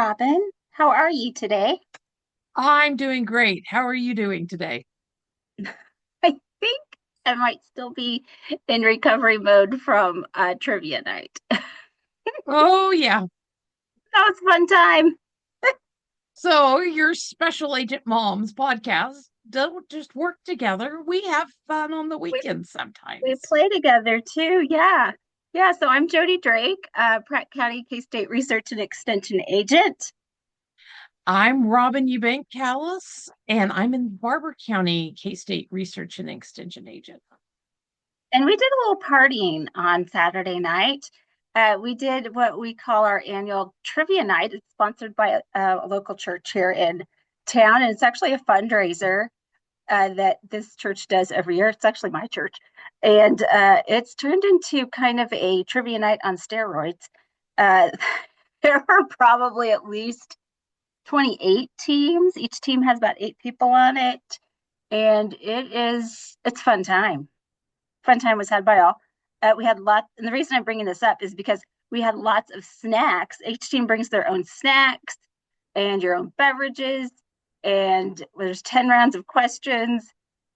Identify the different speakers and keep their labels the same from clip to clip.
Speaker 1: Robin. How are you today?
Speaker 2: I'm doing great. How are you doing today?
Speaker 1: I think I might still be in recovery mode from trivia night.
Speaker 2: Oh, yeah.
Speaker 1: That was a fun time.
Speaker 2: So, your Special Agent Moms podcast don't just work together. We have fun on the
Speaker 1: We
Speaker 2: weekends
Speaker 1: we
Speaker 2: sometimes.
Speaker 1: play together too. Yeah. Yeah, so I'm Jodi Drake, Pratt County K-State Research and Extension Agent.
Speaker 2: I'm Robin Eubank Callis, and I'm in Barber County K-State Research and Extension Agent.
Speaker 1: And we did a little partying on Saturday night. We did what we call our annual trivia night. It's sponsored by a local church here in town, and it's actually a fundraiser that this church does every year. It's actually my church. And it's turned into kind of a trivia night on steroids. Uh, there are probably at least 28 teams. Each team has about 8 people on it. And it's fun time. Fun time was had by all. We had lots, and the reason I'm bringing this up is because we had lots of snacks. Each team brings their own snacks and your own beverages, and there's 10 rounds of questions,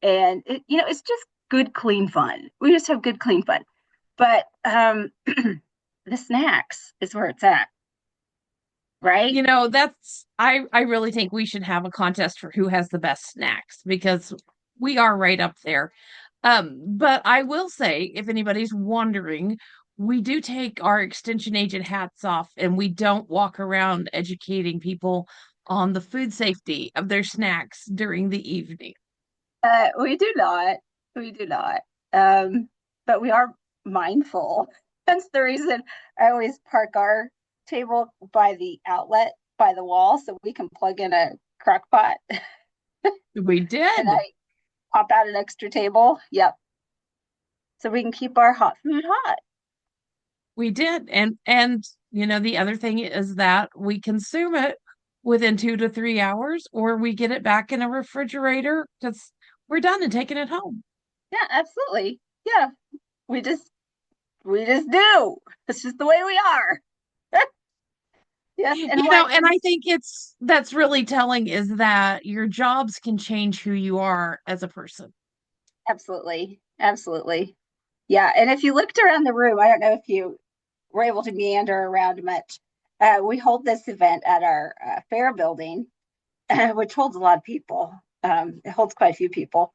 Speaker 1: and it's just good, clean fun. We just have good, clean fun. But the snacks is where it's at, right?
Speaker 2: I really think we should have a contest for who has the best snacks because we are right up there. But I will say, if anybody's wondering, we do take our extension agent hats off and we don't walk around educating people on the food safety of their snacks during the evening.
Speaker 1: We do not. We do not. Um, but we are mindful. That's the reason I always park our table by the outlet by the wall so we can plug in a crock pot
Speaker 2: We
Speaker 1: and
Speaker 2: did.
Speaker 1: I pop out an extra table. Yep. So we can keep our hot food hot.
Speaker 2: We did. And the other thing is that we consume it within 2 to 3 hours, or we get it back in a refrigerator because we're done and taking it home.
Speaker 1: Yeah, absolutely. Yeah. We just we just do. It's just the way we are. Yes. And why
Speaker 2: And I think that's really telling is that your jobs can change who you are as a person.
Speaker 1: absolutely. Absolutely. Yeah. And if you looked around the room, I don't know if you were able to meander around much. We hold this event at our fair building, which holds a lot of people. It holds quite a few people.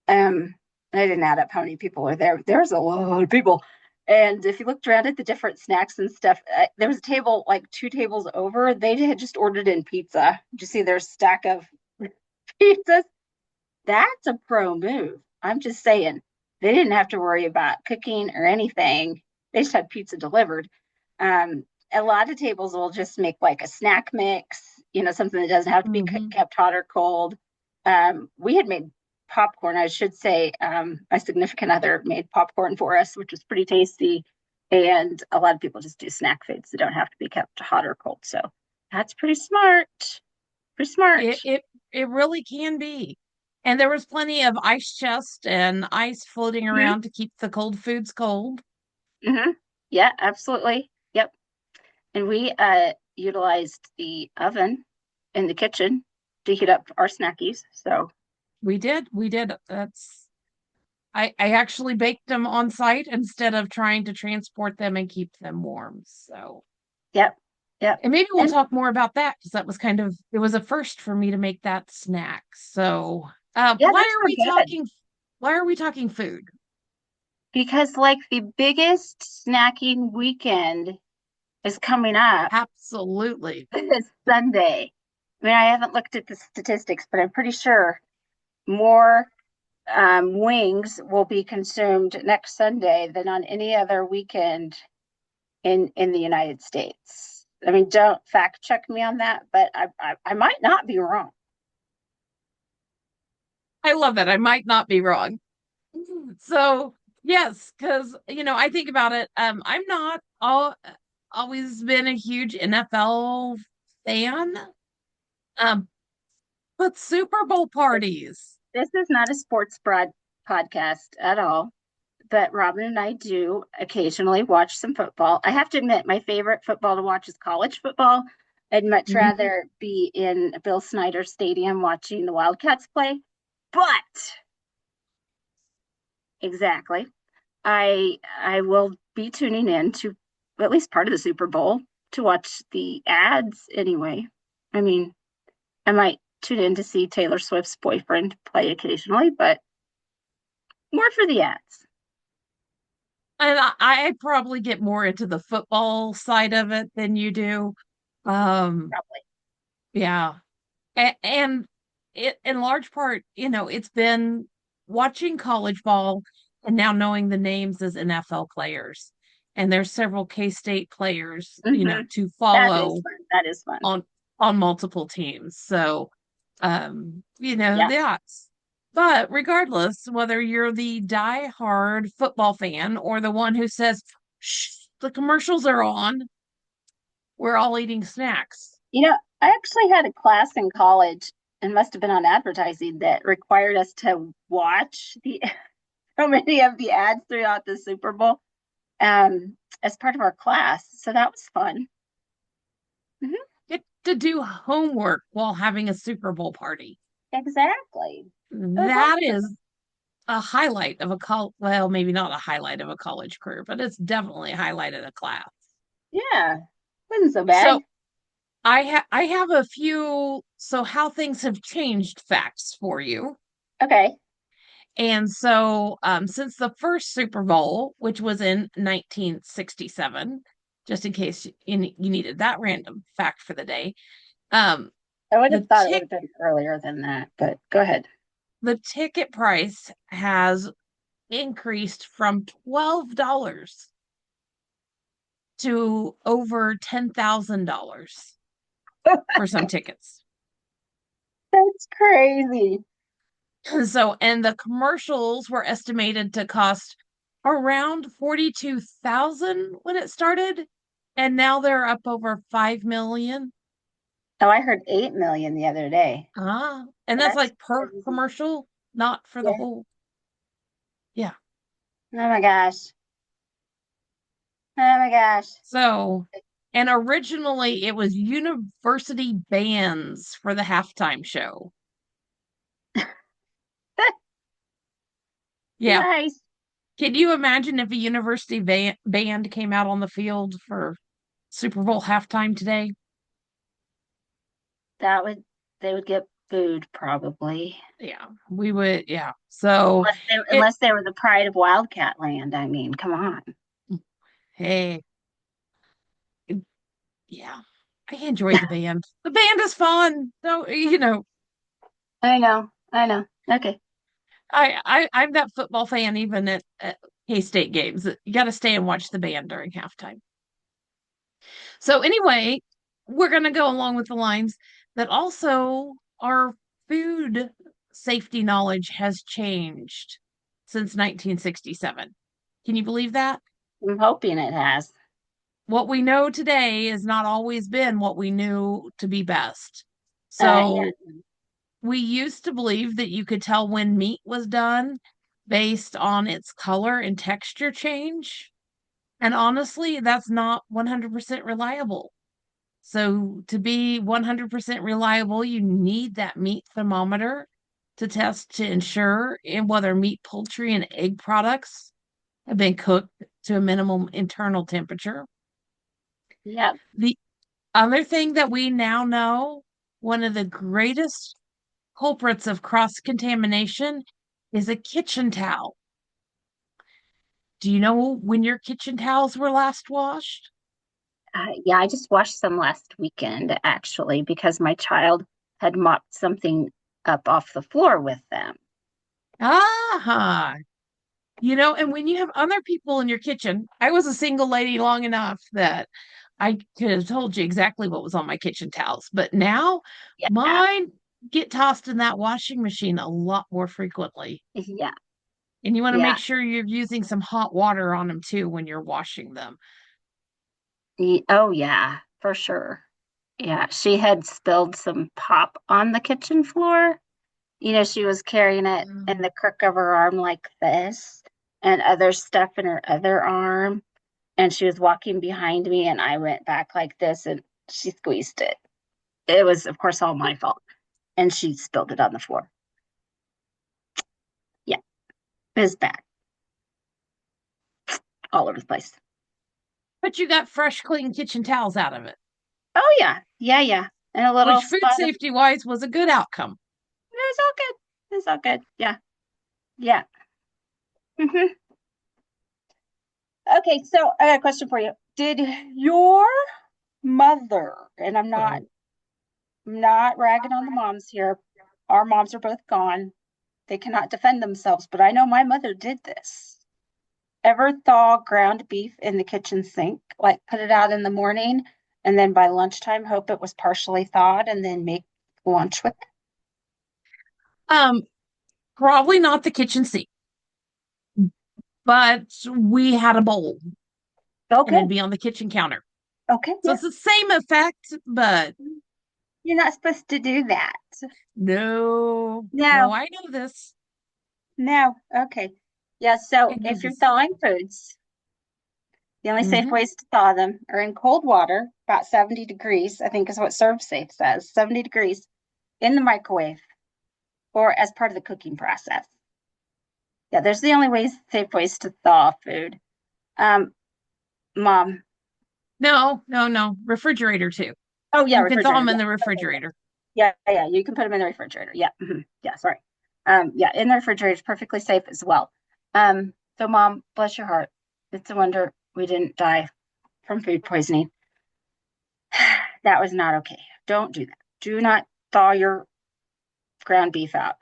Speaker 1: I didn't add up how many people are there. There's a lot of people. And if you looked around at the different snacks and stuff, there was a table like 2 tables over. They had just ordered in pizza. Did you see their stack of pizzas? That's a pro move. I'm just saying. They didn't have to worry about cooking or anything. They just had pizza delivered. A lot of tables will just make like a snack mix, something that doesn't have to be
Speaker 2: Hmm.
Speaker 1: kept hot or cold. We had made popcorn, I should say. My significant other made popcorn for us, which was pretty tasty. And a lot of people just do snack foods that don't have to be kept hot or cold. So that's pretty smart. Pretty
Speaker 2: It
Speaker 1: smart.
Speaker 2: it it really can be. And there was plenty of ice chest and ice floating
Speaker 1: Mm-hmm.
Speaker 2: around to keep the cold foods cold.
Speaker 1: Mm-hmm. Yeah, absolutely. Yep. And we utilized the oven in the kitchen to heat up our snackies. So,
Speaker 2: We did. We did. I actually baked them on site instead of trying to transport them and keep them warm. So,
Speaker 1: yep. Yep.
Speaker 2: and maybe we'll
Speaker 1: And
Speaker 2: talk more about that because that was it was a first for me to make that snack. So,
Speaker 1: yeah, those were good
Speaker 2: why are we talking food?
Speaker 1: because, like, the biggest snacking weekend is coming up
Speaker 2: Absolutely.
Speaker 1: this Sunday. I mean, I haven't looked at the statistics, but I'm pretty sure more wings will be consumed next Sunday than on any other weekend in the United States. I mean, don't fact check me on that, but I might not be wrong.
Speaker 2: I love that. I might not be wrong. So, yes, because, I think about it. I'm not always been a huge NFL fan. Um, but Super Bowl
Speaker 1: This,
Speaker 2: parties.
Speaker 1: this is not a sports broad podcast at all, but Robin and I do occasionally watch some football. I have to admit, my favorite football to watch is college football. I'd much
Speaker 2: Mhm.
Speaker 1: rather be in Bill Snyder Stadium watching the Wildcats play. But exactly, I will be tuning in to at least part of the Super Bowl to watch the ads anyway. I mean, I might tune in to see Taylor Swift's boyfriend play occasionally, but more for the ads,
Speaker 2: And I probably get more into the football side of it than you do. Um,
Speaker 1: probably.
Speaker 2: yeah. And it in large part, it's been watching college ball and now knowing the names as NFL players. And there's several K-State players,
Speaker 1: Hmm.
Speaker 2: to
Speaker 1: That is
Speaker 2: follow
Speaker 1: fun. That is fun.
Speaker 2: on multiple teams. So,
Speaker 1: Yeah.
Speaker 2: the odds. But regardless, whether you're the die-hard football fan or the one who says, shh, the commercials are on, we're all eating snacks.
Speaker 1: I actually had a class in college and must have been on advertising that required us to watch the so many of the ads throughout the Super Bowl as part of our class. So that was fun. Hmm.
Speaker 2: Get to do homework while having a Super Bowl party.
Speaker 1: Exactly. It was
Speaker 2: That
Speaker 1: awesome.
Speaker 2: is a highlight of well, maybe not a highlight of a college career, but it's definitely a highlight of a class.
Speaker 1: Yeah. Wasn't so bad.
Speaker 2: So I have a few how things have changed facts for you.
Speaker 1: Okay.
Speaker 2: And so since the first Super Bowl, which was in 1967, just in case you needed that random fact for the day, um,
Speaker 1: I would have
Speaker 2: the
Speaker 1: thought it would
Speaker 2: tick
Speaker 1: have been earlier than that, but go ahead.
Speaker 2: the ticket price has increased from $12 to over $10,000 for some tickets.
Speaker 1: That's crazy.
Speaker 2: So, and the commercials were estimated to cost around 42,000 when it started, and now they're up over 5 million.
Speaker 1: Oh, I heard 8 million the other day.
Speaker 2: And that's
Speaker 1: That's
Speaker 2: like per
Speaker 1: crazy.
Speaker 2: commercial, not for the
Speaker 1: Yeah.
Speaker 2: whole. Yeah.
Speaker 1: Oh my gosh. Oh my gosh.
Speaker 2: So, and originally it was university bands for the halftime show. Yeah.
Speaker 1: Nice.
Speaker 2: Can you imagine if a university band came out on the field for Super Bowl halftime today?
Speaker 1: That would they would get booed probably.
Speaker 2: Yeah, we would. Yeah. So it,
Speaker 1: Unless they were the pride of Wildcat Land. I mean, come on.
Speaker 2: hey, yeah, I enjoy the band. The band is fun. So,
Speaker 1: I know. I know. Okay.
Speaker 2: I'm that football fan even at K-State games. You got to stay and watch the band during halftime. So anyway, we're going to go along with the lines that also our food safety knowledge has changed since 1967. Can you believe that?
Speaker 1: I'm hoping it has.
Speaker 2: What we know today has not always been what we knew to be best.
Speaker 1: Yeah.
Speaker 2: So we used to believe that you could tell when meat was done based on its color and texture change. And honestly, that's not 100% reliable. So to be 100% reliable, you need that meat thermometer to test to ensure whether meat, poultry, and egg products have been cooked to a minimum internal temperature.
Speaker 1: Yep.
Speaker 2: The other thing that we now know, one of the greatest culprits of cross contamination is a kitchen towel. Do you know when your kitchen towels were last washed?
Speaker 1: Yeah, I just washed some last weekend actually because my child had mopped something up off the floor with them.
Speaker 2: Ah, and when you have other people in your kitchen, I was a single lady long enough that I could have told you exactly what was on my kitchen towels. But now
Speaker 1: Yeah.
Speaker 2: mine get tossed in that washing machine a lot more frequently.
Speaker 1: Yeah.
Speaker 2: And you want to make
Speaker 1: Yeah.
Speaker 2: sure you're using some hot water on them too when you're washing them.
Speaker 1: Oh, yeah, for sure. Yeah. She had spilled some pop on the kitchen floor. She was carrying it in
Speaker 2: Mm.
Speaker 1: the crook of her arm like this and other stuff in her other arm. And she was walking behind me, and I went back like this, and she squeezed it. It was, of course, all my fault. And she spilled it on the floor. Yeah, it was bad all over the place.
Speaker 2: But you got fresh, clean kitchen towels out of it,
Speaker 1: Oh, yeah. Yeah, yeah. And a little
Speaker 2: which food
Speaker 1: spot of,
Speaker 2: safety wise was a good outcome.
Speaker 1: it was all good. It was all good. Yeah. Yeah. Hmm. Okay, so I got a question for you. Did your mother, and
Speaker 2: Oh.
Speaker 1: I'm not ragging on the moms here. Our moms are both gone. They cannot defend themselves, but I know my mother did this. Ever thaw ground beef in the kitchen sink, like put it out in the morning, and then by lunchtime hope it was partially thawed and then make lunch with it?
Speaker 2: Um, Probably not the kitchen sink, but we had a bowl and
Speaker 1: Okay.
Speaker 2: it'd be on the kitchen counter.
Speaker 1: Okay.
Speaker 2: So
Speaker 1: Yeah.
Speaker 2: it's the same effect, but
Speaker 1: You're not supposed to do that.
Speaker 2: no, no,
Speaker 1: No,
Speaker 2: I know this.
Speaker 1: no. Okay. Yeah. So
Speaker 2: It
Speaker 1: if you're
Speaker 2: uses.
Speaker 1: thawing foods, the only safe
Speaker 2: Hmm.
Speaker 1: ways to thaw them are in cold water, about 70 degrees, I think is what Serve Safe says, 70 degrees in the microwave or as part of the cooking process. Yeah, there's the only ways, safe ways to thaw food. Um, Mom.
Speaker 2: No, no, no. Refrigerator too.
Speaker 1: Oh, yeah,
Speaker 2: You can thaw
Speaker 1: refrigerator.
Speaker 2: them in
Speaker 1: Yeah.
Speaker 2: the
Speaker 1: Okay, yeah.
Speaker 2: refrigerator.
Speaker 1: Yeah, yeah, you can put them in the refrigerator. Yeah. Yeah, sorry. Yeah, in the refrigerator is perfectly safe as well. So Mom, bless your heart. It's a wonder we didn't die from food poisoning. That was not okay. Don't do that. Do not thaw your ground beef out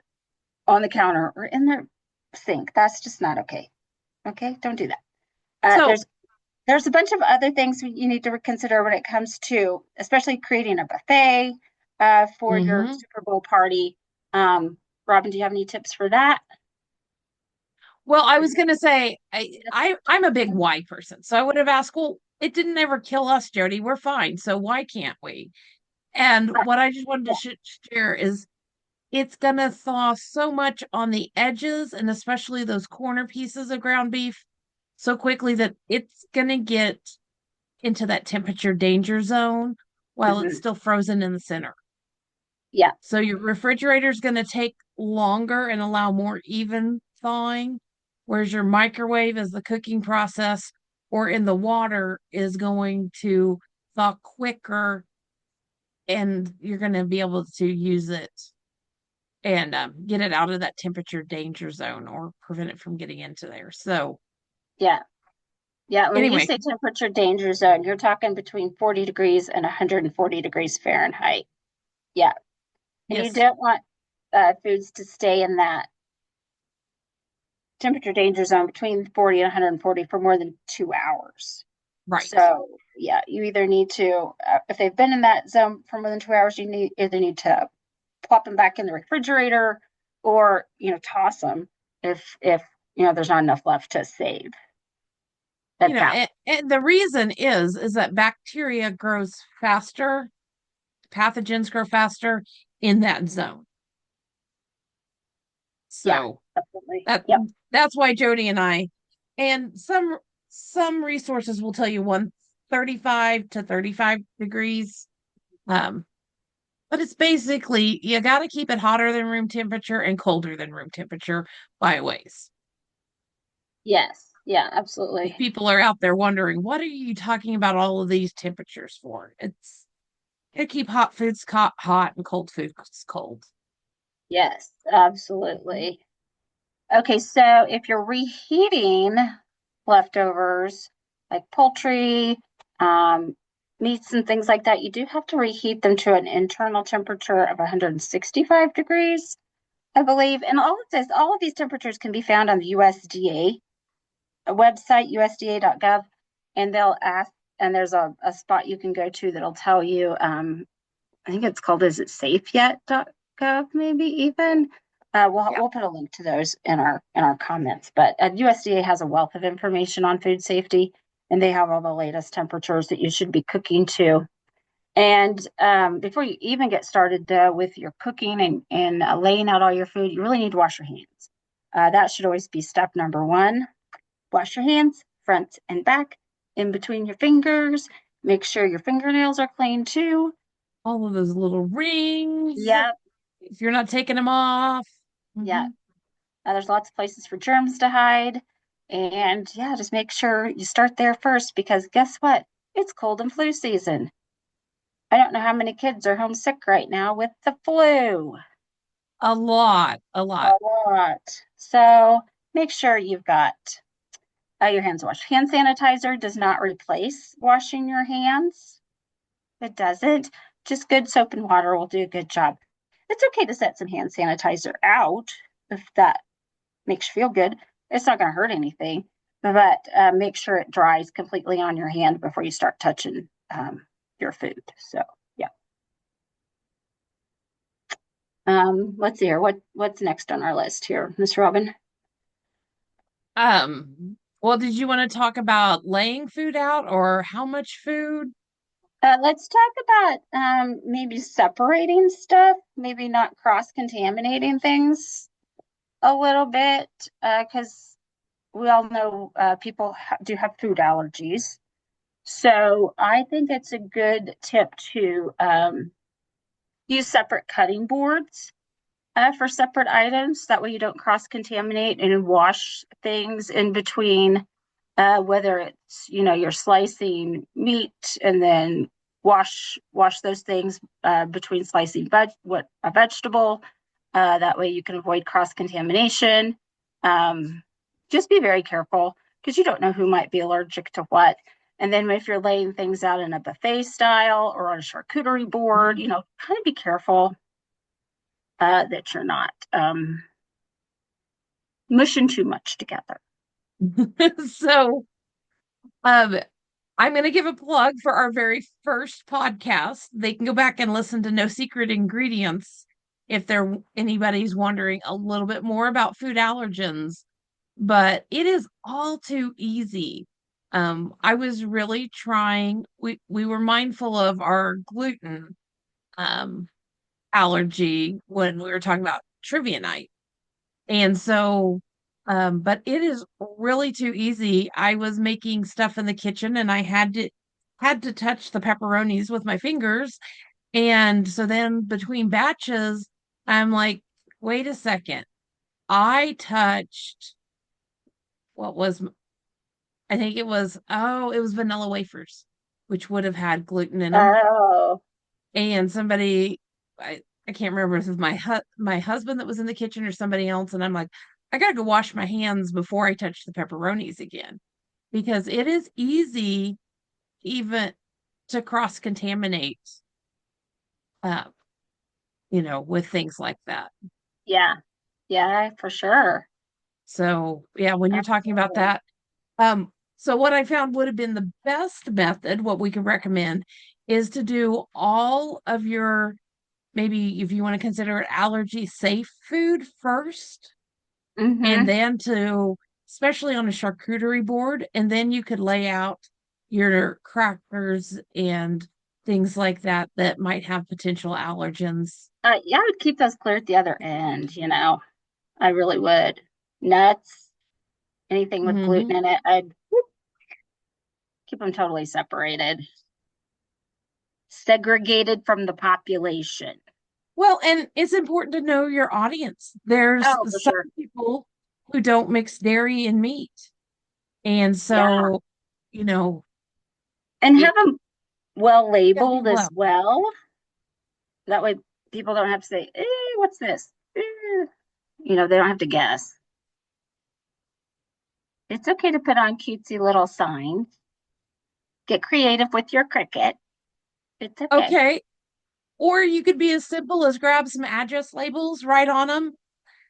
Speaker 1: on the counter or in the sink. That's just not okay. Okay, don't do that. Uh,
Speaker 2: So,
Speaker 1: there's there's a bunch of other things you need to consider when it comes to, especially creating a buffet for your
Speaker 2: hmm.
Speaker 1: Super Bowl party. Robin, do you have any tips for that?
Speaker 2: Well, I
Speaker 1: Is
Speaker 2: was gonna say I'm a big why person. So I would have asked, well, it didn't ever kill us, Jody. We're fine. So why can't we? And
Speaker 1: uh,
Speaker 2: what I just wanted to
Speaker 1: yeah,
Speaker 2: share is it's gonna thaw so much on the edges and especially those corner pieces of ground beef so quickly that it's gonna get into that temperature danger zone while it's
Speaker 1: mhm,
Speaker 2: still frozen in the center.
Speaker 1: yeah,
Speaker 2: So your refrigerator is going to take longer and allow more even thawing, whereas your microwave is the cooking process, or in the water is going to thaw quicker, and you're going to be able to use it and get it out of that temperature danger zone or prevent it from getting into there. So
Speaker 1: yeah, yeah. When you
Speaker 2: anyway,
Speaker 1: say temperature danger zone, you're talking between 40 degrees and 140 degrees Fahrenheit. Yeah, and you
Speaker 2: yes,
Speaker 1: don't want foods to stay in that temperature danger zone between 40 and 140 for more than 2 hours.
Speaker 2: right.
Speaker 1: So yeah, you either need to, if they've been in that zone for more than 2 hours, you either need to plop them back in the refrigerator or toss them if there's not enough left to save.
Speaker 2: You
Speaker 1: That's
Speaker 2: know,
Speaker 1: that.
Speaker 2: and the reason is that bacteria grows faster, pathogens grow faster in that zone.
Speaker 1: Yeah,
Speaker 2: So
Speaker 1: absolutely.
Speaker 2: that
Speaker 1: Yep.
Speaker 2: that's why Jody and I and some resources will tell you 135 to 35 degrees. Um, but it's basically you got to keep it hotter than room temperature and colder than room temperature by a ways.
Speaker 1: Yes. Yeah,
Speaker 2: If
Speaker 1: absolutely.
Speaker 2: people are out there wondering, what are you talking about all of these temperatures for? It's to keep hot foods hot and cold foods cold.
Speaker 1: Yes,
Speaker 2: Mhm.
Speaker 1: absolutely. Okay, so if you're reheating leftovers like poultry, um, meats and things like that, you do have to reheat them to an internal temperature of 165 degrees, I believe. And all of these temperatures can be found on the USDA website, usda.gov, and they'll ask, and there's a spot you can go to that'll tell you, I think it's called, is it safe yet.gov, maybe even.
Speaker 2: Yeah.
Speaker 1: We'll put a link to those in our comments. But USDA has a wealth of information on food safety, and they have all the latest temperatures that you should be cooking to. And before you even get started with your cooking and laying out all your food, you really need to wash your hands. That should always be step number one. Wash your hands, front and back, in between your fingers. Make sure your fingernails are clean too.
Speaker 2: all of those little rings
Speaker 1: Yep,
Speaker 2: if you're not taking them off.
Speaker 1: yeah.
Speaker 2: Hmm.
Speaker 1: There's lots of places for germs to hide. And yeah, just make sure you start there first because guess what? It's cold and flu season. I don't know how many kids are homesick right now with the flu.
Speaker 2: A lot, a
Speaker 1: A
Speaker 2: lot.
Speaker 1: lot. So make sure you've got your hands washed. Hand sanitizer does not replace washing your hands. It doesn't. Just good soap and water will do a good job. It's okay to set some hand sanitizer out if that makes you feel good. It's not going to hurt anything, but make sure it dries completely on your hand before you start touching your food. So, yeah. Let's see here. What's next on our list here, Miss Robin?
Speaker 2: Well, did you want to talk about laying food out or how much food?
Speaker 1: Let's talk about maybe separating stuff, maybe not cross contaminating things a little bit, because we all know people do have food allergies. So I think it's a good tip to use separate cutting boards for separate items. That way you don't cross contaminate and wash things in between, whether it's, you're slicing meat and then wash those things between slicing what a vegetable. That way you can avoid cross contamination. Um, just be very careful because you don't know who might be allergic to what. And then if you're laying things out in a buffet style or on a charcuterie board, kind of be careful that you're not mushing too much together.
Speaker 2: So, um, I'm going to give a plug for our very first podcast. They can go back and listen to No Secret Ingredients if anybody's wondering a little bit more about food allergens. But it is all too easy. I was really trying. We were mindful of our gluten um allergy when we were talking about trivia night. And so, but it is really too easy. I was making stuff in the kitchen and I had to touch the pepperonis with my fingers. And so then between batches, I'm like, wait a second. I touched what was I think it was vanilla wafers, which would have had gluten in them.
Speaker 1: Oh,
Speaker 2: And I can't remember if it was my husband that was in the kitchen or somebody else, and I'm like, I gotta go wash my hands before I touch the pepperonis again because it is easy even to cross contaminate, uh, with things like that.
Speaker 1: yeah. Yeah, for sure.
Speaker 2: So yeah, when you're talking about
Speaker 1: Absolutely.
Speaker 2: that, so what I found would have been the best method, what we could recommend, is to do all of your maybe if you want to consider it allergy safe food first, and
Speaker 1: Mm-hmm.
Speaker 2: then especially on a charcuterie board, and then you could lay out your crackers and things like that that might have potential allergens.
Speaker 1: Yeah, I would keep those clear at the other end. I really would. Nuts, anything with
Speaker 2: Hmm.
Speaker 1: gluten in it, I'd keep them totally separated, segregated from the population.
Speaker 2: Well, and it's important to know your audience. There's
Speaker 1: Oh, for
Speaker 2: some
Speaker 1: sure.
Speaker 2: people who don't mix dairy and meat. And
Speaker 1: Yeah.
Speaker 2: so, you know,
Speaker 1: And have
Speaker 2: it
Speaker 1: them well
Speaker 2: gotta be
Speaker 1: labeled as
Speaker 2: well.
Speaker 1: well. That way people don't have to say, what's this? They don't have to guess. It's okay to put on cutesy little signs. Get creative with your cricket. It's okay.
Speaker 2: Okay. Or you could be as simple as grab some address labels, write on them,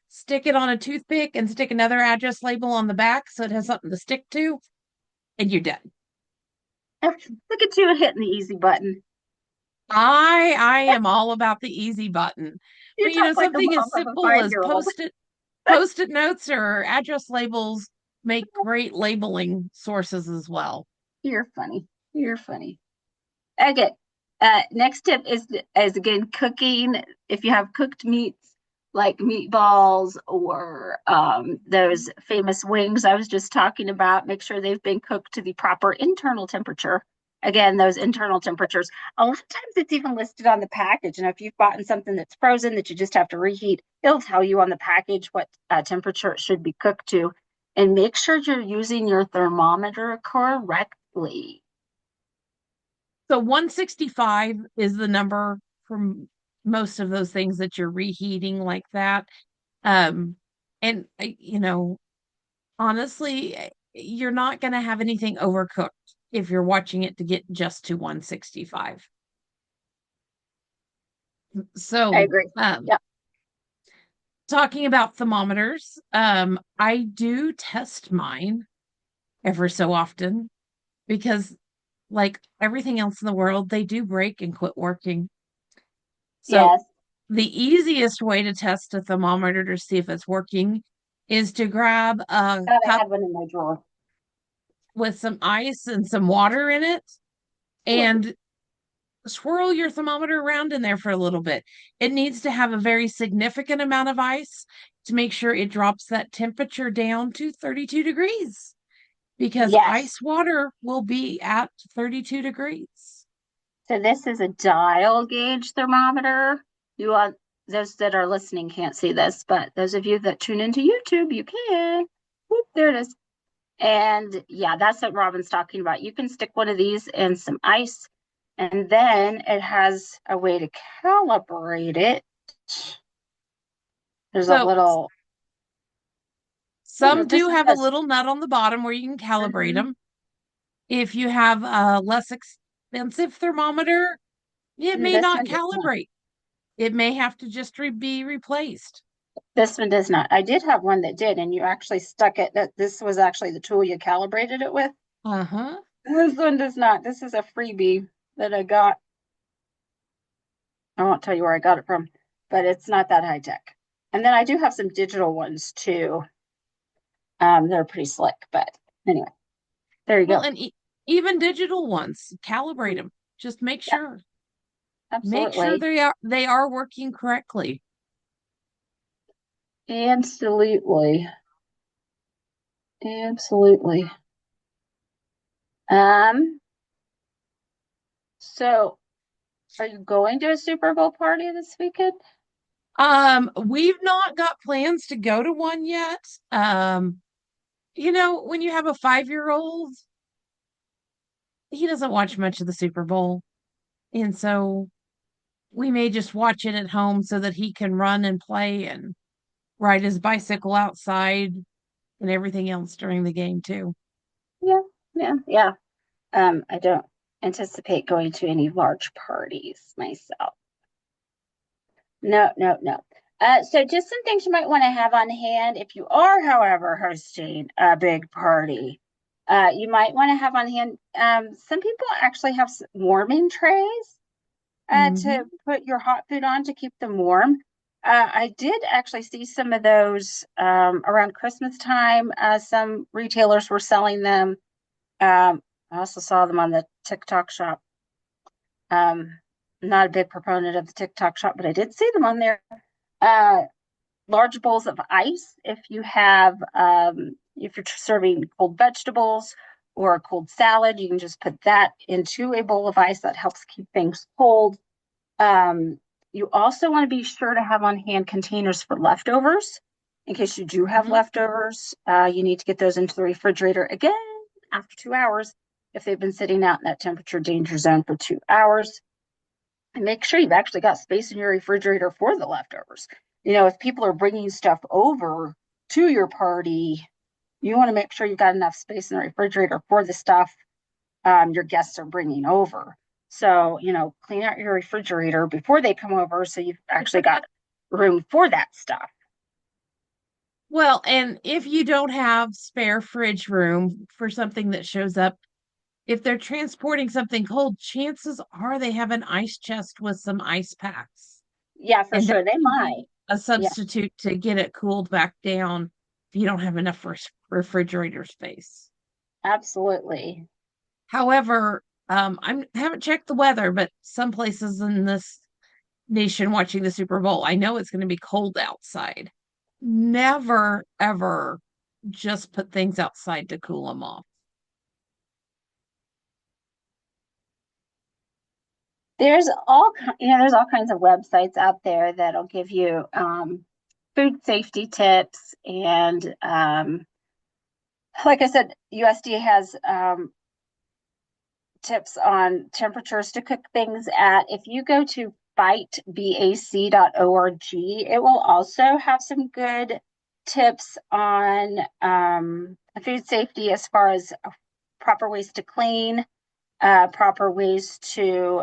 Speaker 2: stick it on a toothpick, and stick another address label on the back so it has something to stick to, and you're done.
Speaker 1: Look at you hitting the easy button.
Speaker 2: I am all about the easy button.
Speaker 1: You
Speaker 2: But
Speaker 1: talk like the
Speaker 2: something as
Speaker 1: mom of a
Speaker 2: simple as
Speaker 1: 5-year-old.
Speaker 2: post-it notes or address labels make great labeling sources as well.
Speaker 1: You're funny. You're funny. Okay. Next tip is again cooking. If you have cooked meats like meatballs or those famous wings I was just talking about, make sure they've been cooked to the proper internal temperature. again, those internal temperatures. A lot of times it's even listed on the package. And if you've bought something that's frozen that you just have to reheat, it'll tell you on the package what temperature it should be cooked to. And make sure you're using your thermometer correctly.
Speaker 2: So 165 is the number for most of those things that you're reheating like that. Um, and honestly, you're not going to have anything overcooked if you're watching it to get just to 165.
Speaker 1: I
Speaker 2: So,
Speaker 1: agree. Yeah.
Speaker 2: talking about thermometers, I do test mine ever so often because, like everything else in the world, they do break and quit working. So,
Speaker 1: Yes.
Speaker 2: the easiest way to test a thermometer to see if it's working is to grab a
Speaker 1: God, I
Speaker 2: cup
Speaker 1: had one in my drawer.
Speaker 2: with some ice and some water in it and swirl your thermometer around in there for a little bit. It needs to have a very significant amount of ice to make sure it drops that temperature down to 32 degrees because
Speaker 1: Yes.
Speaker 2: ice water will be at 32 degrees.
Speaker 1: So this is a dial gauge thermometer. You want those that are listening can't see this, but those of you that tune into YouTube, you can. Whoop, there it is. And yeah, that's what Robin's talking about. You can stick one of these in some ice, and then it has a way to calibrate it. There's a
Speaker 2: So
Speaker 1: little, I don't know
Speaker 2: some
Speaker 1: if this
Speaker 2: do
Speaker 1: is
Speaker 2: have a
Speaker 1: this.
Speaker 2: little nut on the bottom where you can calibrate
Speaker 1: Mhm.
Speaker 2: them. If you have a less expensive thermometer, it may
Speaker 1: This
Speaker 2: not
Speaker 1: one does not.
Speaker 2: calibrate. It may have to just be replaced.
Speaker 1: This one does not. I did have one that did, and you actually stuck it. That this was actually the tool you calibrated it with.
Speaker 2: Uh-huh.
Speaker 1: This one does not. This is a freebie that I got. I won't tell you where I got it from, but it's not that high tech. And then I do have some digital ones too. They're pretty slick, but anyway, there you
Speaker 2: Well,
Speaker 1: go.
Speaker 2: and even digital ones, calibrate them. Just make
Speaker 1: Yeah,
Speaker 2: sure. Make sure
Speaker 1: absolutely.
Speaker 2: they are working correctly.
Speaker 1: Absolutely. Absolutely. Um, so are you going to a Super Bowl party this weekend?
Speaker 2: We've not got plans to go to one yet. Um, when you have a 5-year-old, he doesn't watch much of the Super Bowl. And so we may just watch it at home so that he can run and play and ride his bicycle outside and everything else during the game too.
Speaker 1: Yeah, yeah, yeah. I don't anticipate going to any large parties myself. No, no, no. So just some things you might want to have on hand if you are, however, hosting a big party. You might want to have on hand. Some people actually have warming trays to
Speaker 2: Hmm.
Speaker 1: put your hot food on to keep them warm. I did actually see some of those around Christmas time. Some retailers were selling them. I also saw them on the TikTok shop. Um, not a big proponent of the TikTok shop, but I did see them on there. Uh, Large bowls of ice if you're serving cold vegetables or a cold salad, you can just put that into a bowl of ice. That helps keep things cold. Um, you also want to be sure to have on hand containers for leftovers in case you do have
Speaker 2: Hmm.
Speaker 1: leftovers. You need to get those into the refrigerator again after 2 hours if they've been sitting out in that temperature danger zone for 2 hours. And make sure you've actually got space in your refrigerator for the leftovers. If people are bringing stuff over to your party, you want to make sure you've got enough space in the refrigerator for the stuff your guests are bringing over. So, clean out your refrigerator before they come over so you've actually got room for that stuff.
Speaker 2: Well, and if you don't have spare fridge room for something that shows up, if they're transporting something cold, chances are they have an ice chest with some ice packs.
Speaker 1: Yeah, for
Speaker 2: And that
Speaker 1: sure. They
Speaker 2: can
Speaker 1: might.
Speaker 2: be a
Speaker 1: Yeah,
Speaker 2: substitute to get it cooled back down if you don't have enough refrigerator space.
Speaker 1: absolutely.
Speaker 2: However, I haven't checked the weather, but some places in this nation watching the Super Bowl, I know it's going to be cold outside. Never, ever just put things outside to cool them off.
Speaker 1: there's all kinds of websites out there that'll give you food safety tips and like I said, USDA has tips on temperatures to cook things at. If you go to fightbac.org, it will also have some good tips on food safety as far as proper ways to clean, proper ways to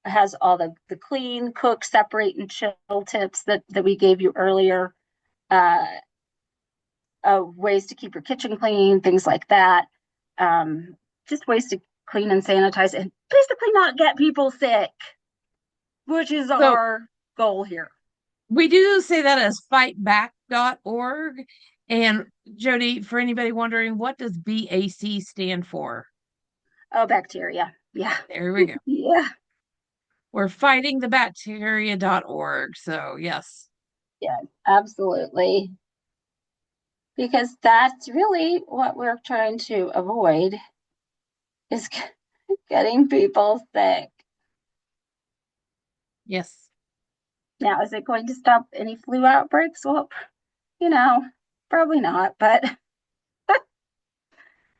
Speaker 1: has all the clean, cook, separate, and chill tips that we gave you earlier. Uh, ways to keep your kitchen clean, things like that. Just ways to clean and sanitize and basically not get people sick, which is
Speaker 2: So
Speaker 1: our goal here.
Speaker 2: we do say that as fightback.org. And Jody, for anybody wondering, what does BAC stand for?
Speaker 1: Oh, bacteria. Yeah.
Speaker 2: There we go.
Speaker 1: Yeah.
Speaker 2: We're fighting the bacteria.org. So, yes.
Speaker 1: Yeah. Absolutely. Because that's really what we're trying to avoid is getting people sick.
Speaker 2: Yes.
Speaker 1: Now, is it going to stop any flu outbreaks? Well, you know, probably not, but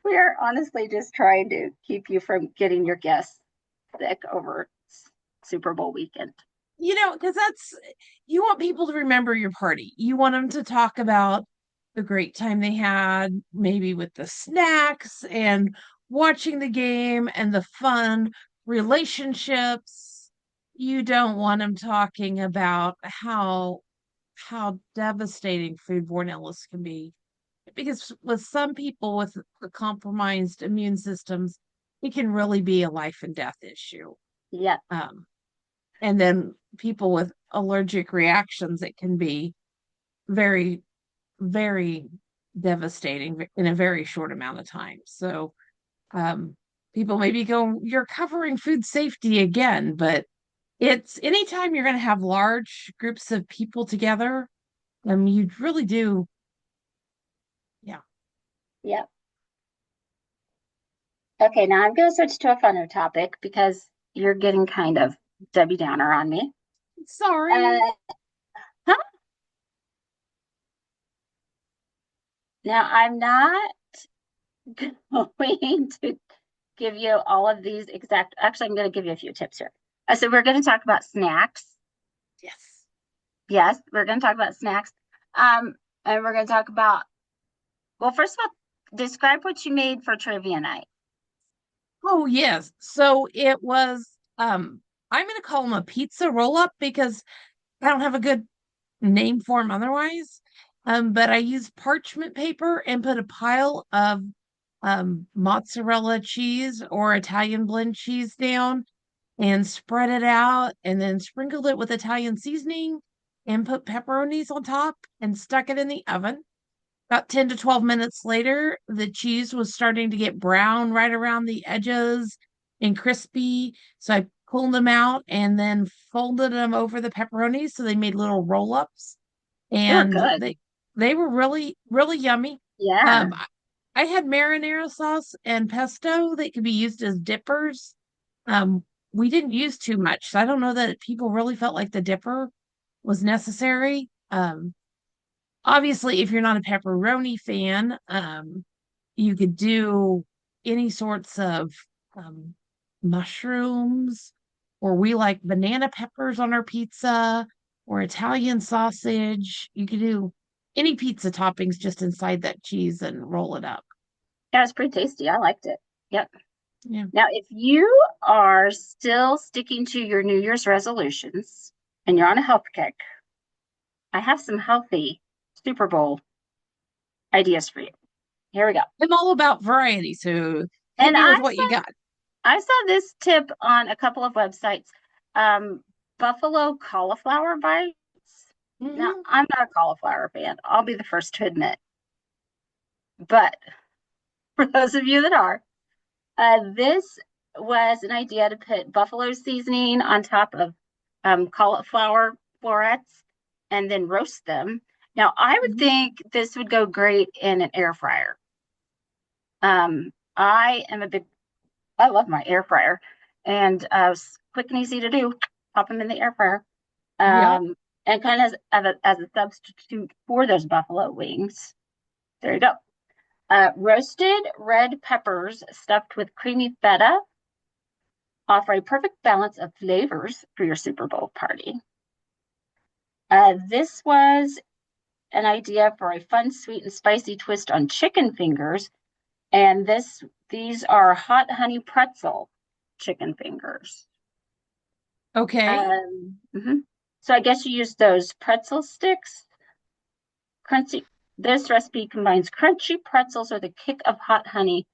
Speaker 1: we are honestly just trying to keep you from getting your guests sick over Super Bowl weekend.
Speaker 2: Because you want people to remember your party. You want them to talk about the great time they had, maybe with the snacks and watching the game and the fun relationships. You don't want them talking about how devastating foodborne illness can be. Because with some people with compromised immune systems, it can really be a life and death issue.
Speaker 1: Yeah.
Speaker 2: Um, and then people with allergic reactions, it can be very, very devastating in a very short amount of time. So um, people maybe go, you're covering food safety again, but it's anytime you're going to have large groups of people together, you really do. Yeah.
Speaker 1: Yeah. Okay, now I'm going to switch to a funner topic because you're getting kind of Debbie Downer on me.
Speaker 2: Sorry.
Speaker 1: Uh, huh? Now, I'm not going to give you all of these exact, actually, I'm going to give you a few tips here. So, we're going to talk about snacks.
Speaker 2: Yes.
Speaker 1: Yes, we're going to talk about snacks. And we're going to talk about, well, first of all, describe what you made for trivia night.
Speaker 2: Oh, yes. So it was, I'm going to call them a pizza roll up because I don't have a good name for them otherwise. But I used parchment paper and put a pile of mozzarella cheese or Italian blend cheese down and spread it out and then sprinkled it with Italian seasoning and put pepperonis on top and stuck it in the oven. About 10 to 12 minutes later, the cheese was starting to get brown right around the edges and crispy. So I pulled them out and then folded them over the pepperonis so they made little roll-ups
Speaker 1: They were
Speaker 2: and
Speaker 1: good.
Speaker 2: they were really really yummy.
Speaker 1: Yeah.
Speaker 2: I had marinara sauce and pesto that could be used as dippers. Um, we didn't use too much, so I don't know that people really felt like the dipper was necessary. Obviously, if you're not a pepperoni fan, you could do any sorts of um, mushrooms, or we like banana peppers on our pizza, or Italian sausage. You could do any pizza toppings just inside that cheese and roll it up.
Speaker 1: Yeah, it was pretty tasty. I liked it. Yep.
Speaker 2: Yeah.
Speaker 1: Now, if you are still sticking to your New Year's resolutions and you're on a health kick, I have some healthy Super Bowl ideas for you. Here we go.
Speaker 2: I'm all about variety, so hit
Speaker 1: And
Speaker 2: me with what you got.
Speaker 1: I saw this tip on a couple of websites. Um, Buffalo cauliflower bites. Now,
Speaker 2: Hmm.
Speaker 1: I'm not a cauliflower fan. I'll be the first to admit. But for those of you that are, this was an idea to put buffalo seasoning on top of cauliflower florets and then roast them. Now, I would think this would go great in an air fryer. I am a big, I love my air fryer. and quick and easy to do. Pop them in the air fryer.
Speaker 2: Yeah.
Speaker 1: And kind of as a substitute for those buffalo wings. There you go. Roasted red peppers stuffed with creamy feta offer a perfect balance of flavors for your Super Bowl party. This was an idea for a fun, sweet, and spicy twist on chicken fingers. And these are hot honey pretzel chicken fingers.
Speaker 2: Okay.
Speaker 1: Mhm. So I guess you use those pretzel sticks. Crunchy. This recipe combines crunchy pretzels with a kick of hot honey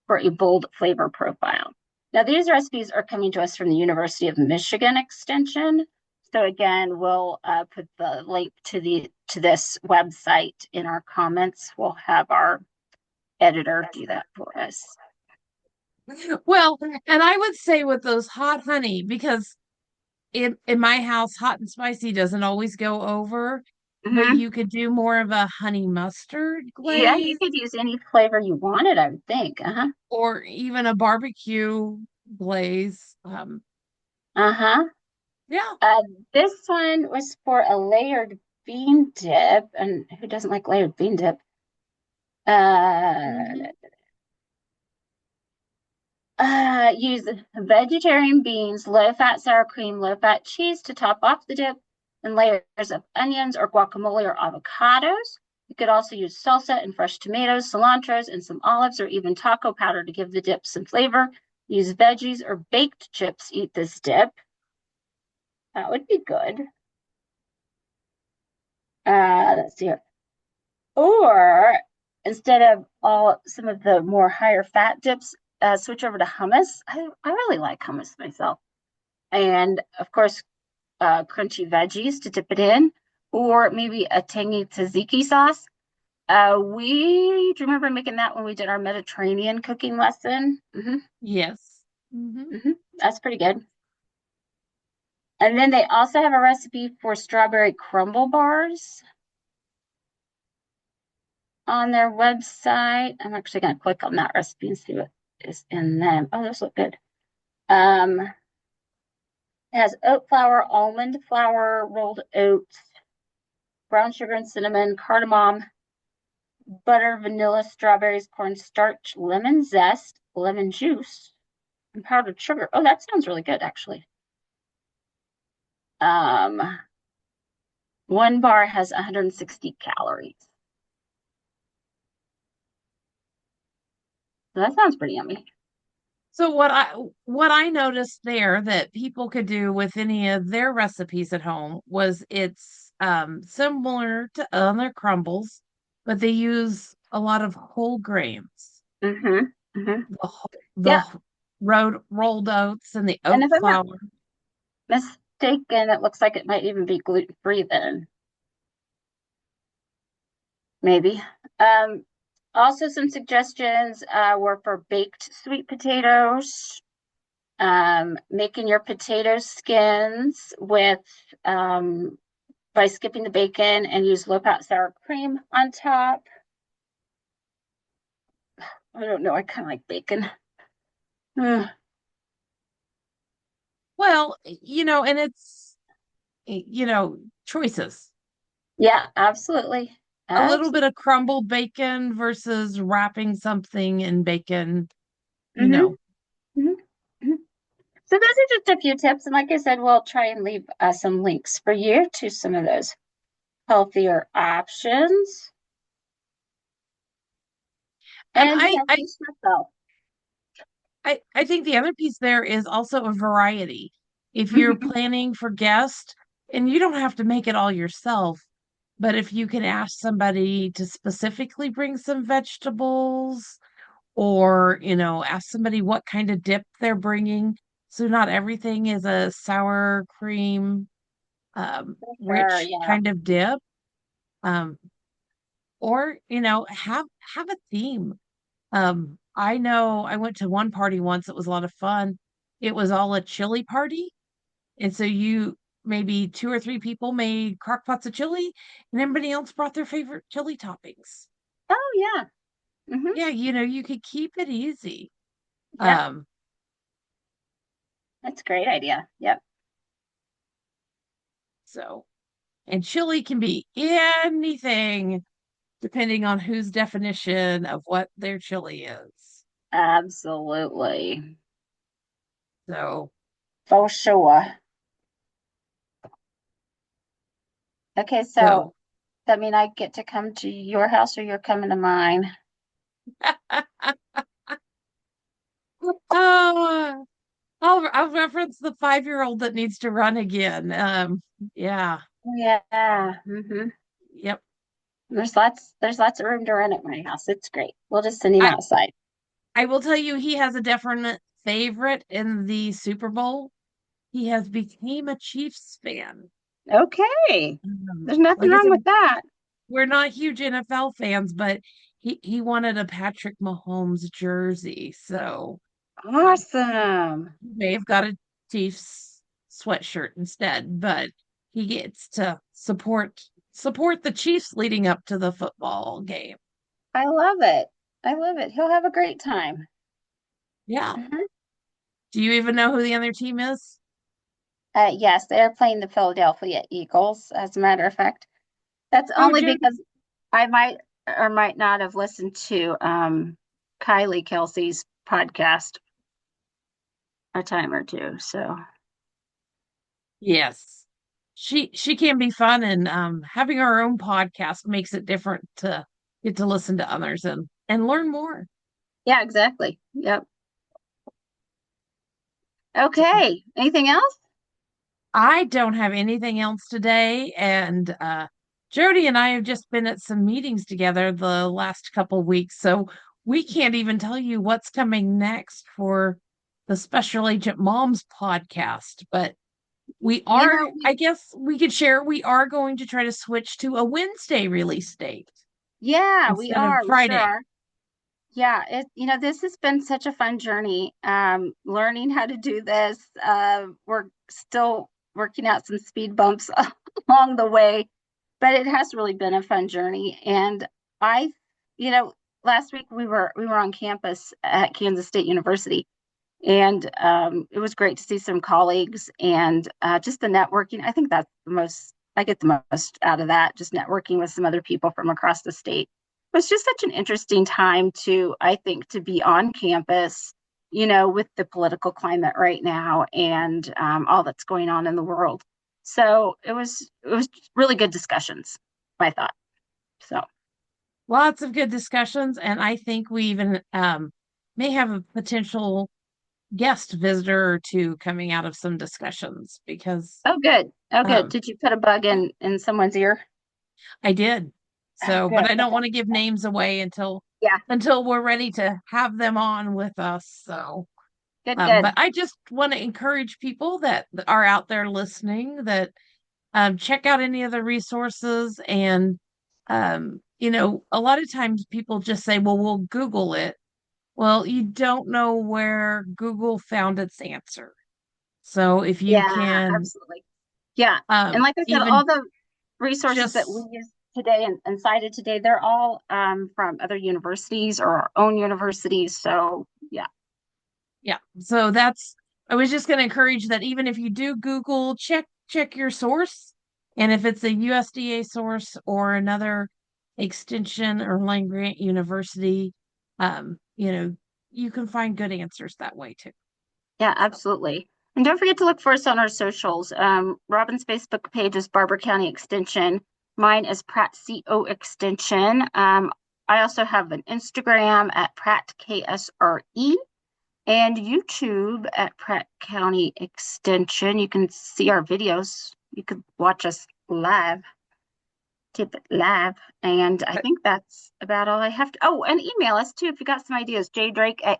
Speaker 1: for a bold flavor profile. Now, these recipes are coming to us from the University of Michigan Extension. So again, we'll put the link to this website in our comments. We'll have our editor do that for us.
Speaker 2: Well, and I would say with those hot honey, because in my house, hot and spicy doesn't always go over, but
Speaker 1: Mm-hmm.
Speaker 2: you could do more of a honey mustard
Speaker 1: Yeah, you
Speaker 2: glaze
Speaker 1: could use any flavor you wanted, I would think. Uh-huh.
Speaker 2: or even a barbecue glaze.
Speaker 1: Uh-huh.
Speaker 2: Yeah.
Speaker 1: Uh, this one was for a layered bean dip, and who doesn't like layered bean dip? Uh,
Speaker 2: Mhm.
Speaker 1: Use vegetarian beans, low-fat sour cream, low-fat cheese to top off the dip, and layers of onions or guacamole or avocados. You could also use salsa and fresh tomatoes, cilantros, and some olives or even taco powder to give the dip some flavor. Use veggies or baked chips. Eat this dip. That would be good. Let's see. Or instead of all some of the more higher fat dips, switch over to hummus. I really like hummus myself. And of course, crunchy veggies to dip it in, or maybe a tangy tzatziki sauce. We do you remember making that when we did our Mediterranean cooking lesson?
Speaker 2: Yes. Hmm.
Speaker 1: That's pretty good. And then they also have a recipe for strawberry crumble bars on their website. I'm actually going to click on that recipe and see what is in them. Oh, those look good. It has oat flour, almond flour, rolled oats, brown sugar and cinnamon, cardamom, butter, vanilla, strawberries, cornstarch, lemon zest, lemon juice, and powdered sugar. Oh, that sounds really good, actually. Um, one bar has 160 calories. So that sounds pretty yummy.
Speaker 2: So what I noticed there that people could do with any of their recipes at home was it's similar to other crumbles, but they use a lot of whole grains.
Speaker 1: Mm-hmm. Mm-hmm.
Speaker 2: The
Speaker 1: Yep.
Speaker 2: rolled oats and the
Speaker 1: And
Speaker 2: oat
Speaker 1: if I'm not
Speaker 2: flour.
Speaker 1: mistaken, it looks like it might even be gluten free then, maybe. Um, Also, some suggestions were for baked sweet potatoes, making your potato skins with by skipping the bacon and use low fat sour cream on top. I don't know. I kind of like bacon. Mm,
Speaker 2: Well, and it's choices.
Speaker 1: yeah, absolutely.
Speaker 2: A little bit
Speaker 1: Absolutely.
Speaker 2: of crumbled bacon versus wrapping something in bacon, you
Speaker 1: Hmm.
Speaker 2: know.
Speaker 1: Hmm. Hmm. So those are just a few tips. And like I said, we'll try and leave some links for you to some of those healthier options.
Speaker 2: And
Speaker 1: And yeah, pace yourself.
Speaker 2: I think the other piece there is also a variety. If you're
Speaker 1: Mhm.
Speaker 2: planning for guests, and you don't have to make it all yourself, but if you can ask somebody to specifically bring some vegetables or, ask somebody what kind of dip they're bringing. So not everything is a sour cream,
Speaker 1: Sure,
Speaker 2: rich
Speaker 1: yeah.
Speaker 2: kind of dip. Um, or, have a theme. I know I went to one party once. It was a lot of fun. It was all a chili party. And so maybe two or three people made crock pots of chili and everybody else brought their favorite chili toppings.
Speaker 1: Oh, yeah. Hmm.
Speaker 2: Yeah, you could keep it easy.
Speaker 1: Yeah.
Speaker 2: Um,
Speaker 1: That's a great idea. Yep.
Speaker 2: So, and chili can be anything depending on whose definition of what their chili is.
Speaker 1: Absolutely.
Speaker 2: So,
Speaker 1: For sure. Okay, so
Speaker 2: so,
Speaker 1: that mean I get to come to your house or you're coming to mine?
Speaker 2: oh, I'll reference the 5-year-old that needs to run again. Yeah,
Speaker 1: Yeah. Hmm.
Speaker 2: yep.
Speaker 1: There's lots of room to run at my house. It's great. We'll just send him
Speaker 2: I
Speaker 1: outside.
Speaker 2: I will tell you, he has a definite favorite in the Super Bowl. He has became a Chiefs fan.
Speaker 1: Okay. There's nothing
Speaker 2: Like I
Speaker 1: wrong
Speaker 2: said,
Speaker 1: with that.
Speaker 2: we're not huge NFL fans, but he wanted a Patrick Mahomes jersey, so um,
Speaker 1: Awesome.
Speaker 2: he may have got a Chiefs sweatshirt instead, but he gets to support the Chiefs leading up to the football game.
Speaker 1: I love it. I love it. He'll have a great time.
Speaker 2: Yeah.
Speaker 1: Mhm.
Speaker 2: Do you even know who the other team is?
Speaker 1: Yes, they're playing the Philadelphia Eagles, as a matter of fact. That's
Speaker 2: Oh,
Speaker 1: only
Speaker 2: Jodi.
Speaker 1: because I might or might not have listened to Kylie Kelsey's podcast a time or two. So,
Speaker 2: Yes. She can be fun and having our own podcast makes it different to get to listen to others and learn more.
Speaker 1: yeah, exactly. Yep.
Speaker 2: So
Speaker 1: Okay. Anything else?
Speaker 2: I don't have anything else today and Jody and I have just been at some meetings together the last couple weeks, so we can't even tell you what's coming next for the Special Agent Moms podcast, but we
Speaker 1: You
Speaker 2: are,
Speaker 1: know,
Speaker 2: I guess we could share, we are going to try to switch to a Wednesday release date
Speaker 1: yeah, we
Speaker 2: instead of
Speaker 1: are. We sure
Speaker 2: Friday.
Speaker 1: are. Yeah, this has been such a fun journey. Learning how to do this. We're still working out some speed bumps along the way, but it has really been a fun journey. And I, you know, last week we were on campus at Kansas State University, and it was great to see some colleagues and just the networking. I think that's the most I get the most out of that, just networking with some other people from across the state. It was just such an interesting time to, I think, to be on campus, with the political climate right now and all that's going on in the world. So it was really good discussions, I thought. So
Speaker 2: Lots of good discussions, and I think we even may have a potential guest visitor or two coming out of some discussions because
Speaker 1: oh good. Oh good.
Speaker 2: um,
Speaker 1: Did you put a bug
Speaker 2: yeah,
Speaker 1: in someone's ear?
Speaker 2: I did.
Speaker 1: Oh
Speaker 2: So, but
Speaker 1: good.
Speaker 2: I don't
Speaker 1: Okay.
Speaker 2: want to give names away
Speaker 1: Yeah.
Speaker 2: until we're ready to have them on with us. So,
Speaker 1: Good, good.
Speaker 2: but I just want to encourage people that are out there listening that check out any of the resources and a lot of times people just say, well, we'll Google it. Well, you don't know where Google found its answer. So if you
Speaker 1: Yeah,
Speaker 2: can
Speaker 1: absolutely. Yeah. And like I said, all
Speaker 2: even
Speaker 1: the resources that we
Speaker 2: just
Speaker 1: use today and cited today, they're all from other universities or our own universities. So yeah.
Speaker 2: yeah, so that's I was just going to encourage that even if you do Google, check your source. And if it's a USDA source or another extension or land grant university, um, you know, you can find good answers that way too.
Speaker 1: Yeah,
Speaker 2: So,
Speaker 1: absolutely. And don't forget to look for us on our socials. Robin's Facebook page is Barber County Extension. Mine is Pratt CO Extension. I also have an Instagram at Pratt KSRE and YouTube at Pratt County Extension. You can see our videos. You could watch us live, tip it live. And I
Speaker 2: but
Speaker 1: think that's about all I have to. Oh, and email us too if you got some ideas. jdrake at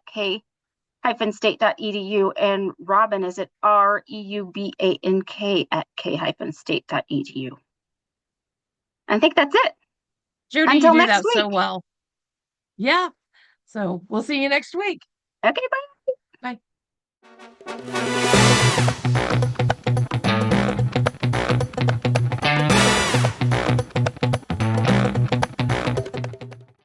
Speaker 1: k-state.edu and Robin is at REUBANK at k-state.edu. I think that's it.
Speaker 2: Jody, you
Speaker 1: Until
Speaker 2: do
Speaker 1: next
Speaker 2: that so
Speaker 1: week.
Speaker 2: well. Yeah. So we'll see you next week.
Speaker 1: Okay, bye.
Speaker 2: Bye.